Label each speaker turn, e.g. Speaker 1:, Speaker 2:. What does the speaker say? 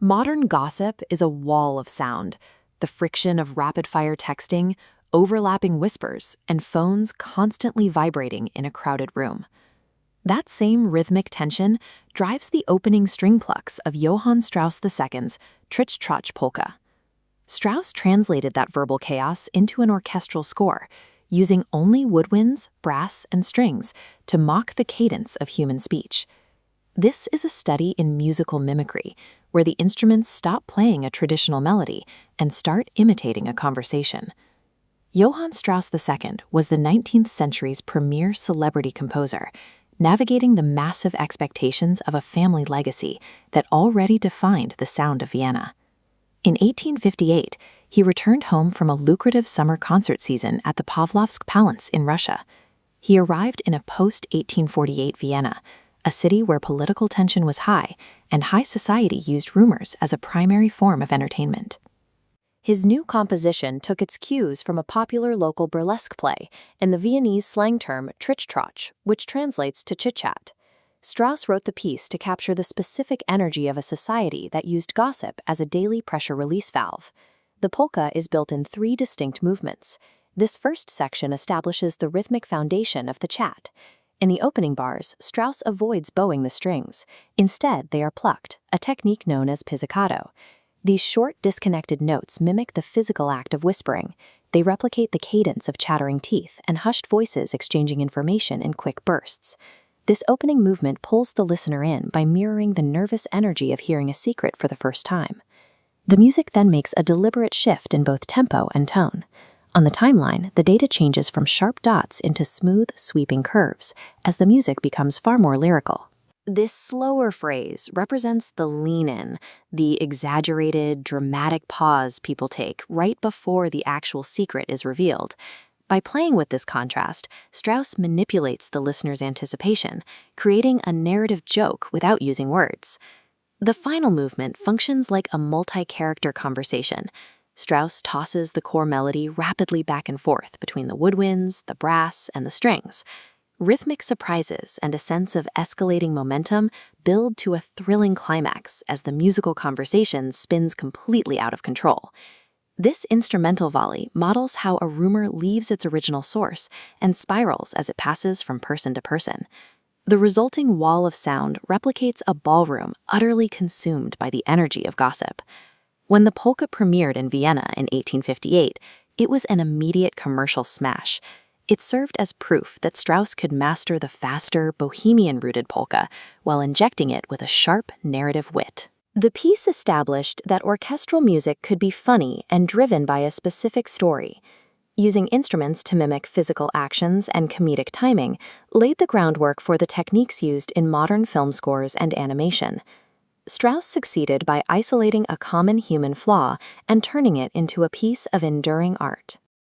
Speaker 1: Modern gossip is a wall of sound, the friction of rapid-fire texting, overlapping whispers, and phones constantly vibrating in a crowded room. That same rhythmic tension drives the opening string plucks of Johann Strauss II's Tritsch-Tratsch-Polka. Strauss translated that verbal chaos into an orchestral score, using only woodwinds, brass, and strings to mock the cadence of human speech. This is a study in musical mimicry, where the instruments stop playing a traditional melody and start imitating a conversation. Johann Strauss II was the 19th century's premier celebrity composer, navigating the massive expectations of a family legacy that already defined the sound of Vienna. In 1858, he returned home from a lucrative summer concert season at the Pavlovsk Palace in Russia. He arrived in a post-1848 Vienna, a city where political tension was high and high society used rumors as a primary form of entertainment. His new composition took its cues from a popular local burlesque play and the Viennese slang term Tritsch-Tratsch, which translates to chit-chat. Strauss wrote the piece to capture the specific energy of a society that used gossip as a daily pressure release valve. The polka is built in 3 distinct movements. This first section establishes the rhythmic foundation of the chat. In the opening bars, Strauss avoids bowing the strings. Instead, they are plucked, a technique known as pizzicato. These short, disconnected notes mimic the physical act of whispering. They replicate the cadence of chattering teeth and hushed voices exchanging information in quick bursts. This opening movement pulls the listener in by mirroring the nervous energy of hearing a secret for the first time. The music then makes a deliberate shift in both tempo and tone. On the timeline, the data changes from sharp dots into smooth, sweeping curves as the music becomes far more lyrical. This slower phrase represents the lean-in, the exaggerated, dramatic pause people take right before the actual secret is revealed. By playing with this contrast, Strauss manipulates the listener's anticipation, creating a narrative joke without using words. The final movement functions like a multi-character conversation. Strauss tosses the core melody rapidly back and forth between the woodwinds, the brass, and the strings. Rhythmic surprises and a sense of escalating momentum build to a thrilling climax as the musical conversation spins completely out of control. This instrumental volley models how a rumor leaves its original source and spirals as it passes from person to person. The resulting wall of sound replicates a ballroom utterly consumed by the energy of gossip. When the polka premiered in Vienna in 1858, it was an immediate commercial smash. It served as proof that Strauss could master the faster, bohemian-rooted polka while injecting it with a sharp narrative wit. The piece established that orchestral music could be funny and driven by a specific story. Using instruments to mimic physical actions and comedic timing laid the groundwork for the techniques used in modern film scores and animation. Strauss succeeded by isolating a common human flaw and turning it into a piece of enduring art.